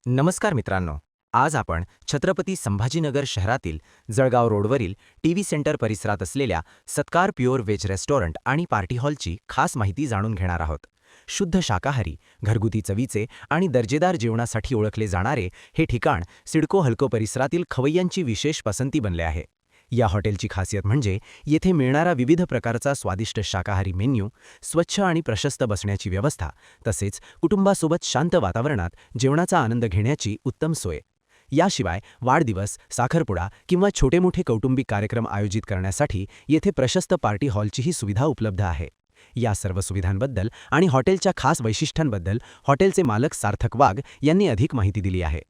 नमस्कार मित्रांनो. आज आपण छत्रपती संभाजीनगर शहरातील जळगाव रोडवरील टीव्ही सेंटर परिसरात असलेल्या सत्कार प्युअर व्हेज रेस्टॉरंट आणि पार्टी हॉलची खास माहिती जाणून घेणार आहोत. शुद्ध शाकाहारी, घरगुती चवीचे आणि दर्जेदार जेवणासाठी ओळखले जाणारे हे ठिकाण सिडको हलको परिसरातील खवय्यांची विशेष पसंती बनले आहे. या हॉटेलची खासियत म्हणजे येथे मिळणारा विविध प्रकारचा स्वादिष्ट शाकाहारी मेन्यू, स्वच्छ आणि प्रशस्त बसण्याची व्यवस्था, तसेच कुटुंबासोबत शांत वातावरणात जेवणाचा आनंद घेण्याची उत्तम सोय. याशिवाय वाढदिवस, साखरपुडा किंवा छोटे-मोठे कौटुंबिक कार्यक्रम आयोजित करण्यासाठी येथे प्रशस्त पार्टी हॉलचीही सुविधा उपलब्ध आहे. या सर्व सुविधांबद्दल आणि हॉटेलच्या खास वैशिष्ट्यांबद्दल हॉटेलचे मालक सार्थक वाघ यांनी अधिक माहिती दिली आहे.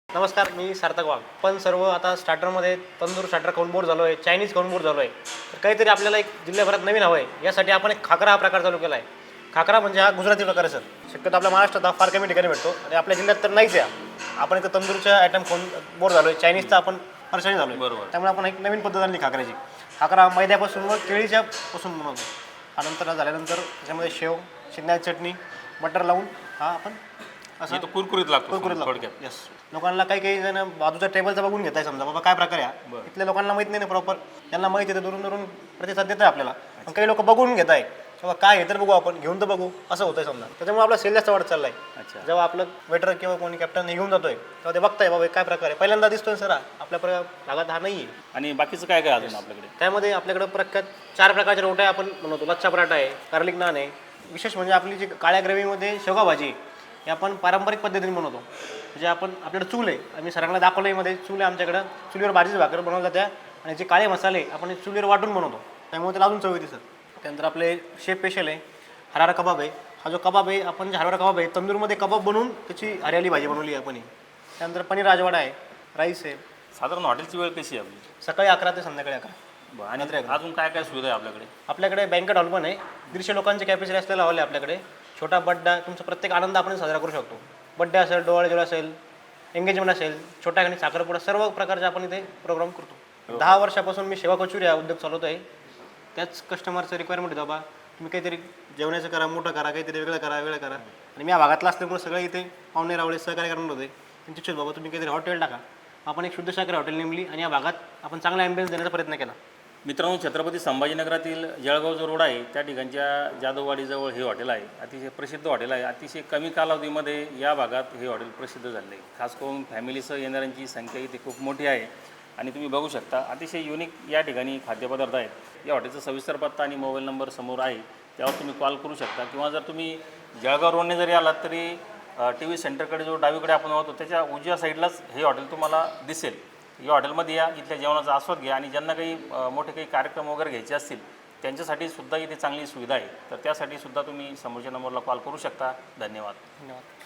नमस्कार, मी सार्थक वाघ. पण सर्व आता स्टार्टरमध्ये तंदूर स्टार्टर खाऊन बोर झालो आहे, चायनीज खाऊन बोर झालो आहे. तर काहीतरी आपल्याला एक जिल्ह्याभरात नवीन हवं आहे. यासाठी आपण एक खाकरा हा प्रकार चालू केला आहे. खाकरा म्हणजे हा गुजराती प्रकार आहे सर. शक्यतो आपल्या महाराष्ट्रात हा फार कमी ठिकाणी भेटतो आणि आपल्या जिल्ह्यात तर नाहीच आहे. आपण इथं तंदूरच्या आयटम खाऊन बोर झालो आहे, चायनीजचा आपण परेशानी झालो आहे. बरोबर. त्यामुळे आपण एक नवीन पद्धत आणली खाकऱ्याची. खाकरा मैद्यापासून व केळीच्या पासून बनवतो. त्यानंतर झाल्यानंतर त्याच्यामध्ये शेव, शेंगदाण्याची चटणी, बटर लावून हा आपण असं तो कुरकुरीत लागतो कुरकुरीत लागतो. थोडक्यात. यस. लोकांना काही जण बाजूच्या टेबलचा बघून घेताय समजा बाबा काय प्रकार आहे. इथल्या लोकांना माहित नाही प्रॉपर. त्यांना माहिती आहे दुरून दुरून प्रतिसाद देत आहे आपल्याला. पण काही लोक बघून घेत आहे बाबा काय आहे तर बघू, आपण घेऊन तर बघू असं होतंय समजा. त्याच्यामुळे आपला सेल जास्त वाढत चाललाय. जेव्हा आपलं वेटर किंवा कोणी कॅप्टन हे घेऊन जातोय तेव्हा ते बघताय बाबा काय प्रकार आहे. पहिल्यांदा दिसतोय सर आपल्या भागात हा नाही आहे. आणि बाकीचं काय काय अजून आपल्याकडे? त्यामध्ये आपल्याकडे प्रख्यात 4 प्रकारच्या रोट्या आपण बनवतो. लच्छा पराठा आहे, गार्लिक नान आहे. विशेष म्हणजे आपली जी काळ्या ग्रेव्हीमध्ये शेवगा भाजी आहे, हे आपण पारंपरिक पद्धतीने बनवतो. म्हणजे आपण आपल्याकडे चूल आहे, आम्ही सरांना दाखवलं मध्ये चूल आहे आमच्याकडं. चुलीवर भाजीची भाकर बनवल्या जात्या आणि जे काळे मसाले आपण चुलीवर वाटून बनवतो, त्यामुळे त्याला अजून चव येते सर. त्यानंतर आपले शेफ स्पेशल आहे हरारा कबाब आहे. हा जो कबाब आहे आपण जे हरारा कबाब आहे तंदूरमध्ये कबाब बनवून त्याची हरियाली भाजी बनवली आहे आपण. त्यानंतर पनीर राजवाडा आहे, राईस आहे. साधारण हॉटेलची वेळ कशी आहे आपली? सकाळी 11 ते संध्याकाळी 11. आणि अजून काय काय सुविधा आहे आपल्याकडे? आपल्याकडे बँकेट हॉल पण आहे. 150 लोकांची कॅपॅसिटी असलेला हॉल आहे आपल्याकडे. छोटा बड्डा, तुमचा प्रत्येक आनंद आपण साजरा करू शकतो. बड्डे असेल, डोहाळे जेवण असेल, एंगेजमेंट असेल, छोट्या आणि साखरपुडा, सर्व प्रकारचे आपण इथे प्रोग्राम करतो. 10 वर्षापासून मी सेवा कचोरी हा उद्योग चालवतो आहे. त्याच कस्टमरचं रिक्वायरमेंट आहे बाबा तुम्ही काहीतरी जेवणाचं करा, मोठं करा, काहीतरी वेगळं करा. आणि मी या भागातला असल्यामुळे सगळे इथे पाहुणे रावळे सहकार्य करणार होते. त्यांची इच्छा बाबा तुम्ही काहीतरी हॉटेल टाका. आपण एक शुद्ध शाकाहारी हॉटेल नेमली आणि या भागात आपण चांगला ॲम्बियन्स देण्याचा प्रयत्न केला. मित्रांनो, छत्रपती संभाजीनगरातील जळगाव जो रोड आहे त्या ठिकाणच्या जाधववाडीजवळ हे हॉटेल आहे. अतिशय प्रसिद्ध हॉटेल आहे. अतिशय कमी कालावधीमध्ये या भागात हे हॉटेल प्रसिद्ध झाले आहे. खास करून फॅमिलीसह येणाऱ्यांची संख्या इथे खूप मोठी आहे. आणि तुम्ही बघू शकता अतिशय युनिक या ठिकाणी खाद्यपदार्थ आहेत. या हॉटेलचा सविस्तर पत्ता आणि मोबाईल नंबर समोर आहे, त्यावर तुम्ही कॉल करू शकता. किंवा जर तुम्ही जळगाव रोडने जरी आलात तरी टी व्ही सेंटरकडे जो डावीकडे आपण होतो त्याच्या उजव्या साईडलाच हे हॉटेल तुम्हाला दिसेल. या हॉटेलमध्ये या, इथल्या जेवणाचा आस्वाद घ्या. आणि ज्यांना काही मोठे काही कार्यक्रम वगैरे घ्यायचे असतील त्यांच्यासाठी सुद्धा इथे चांगली सुविधा आहे. तर त्यासाठी सुद्धा तुम्ही समोरच्या नंबरला कॉल करू शकता. धन्यवाद.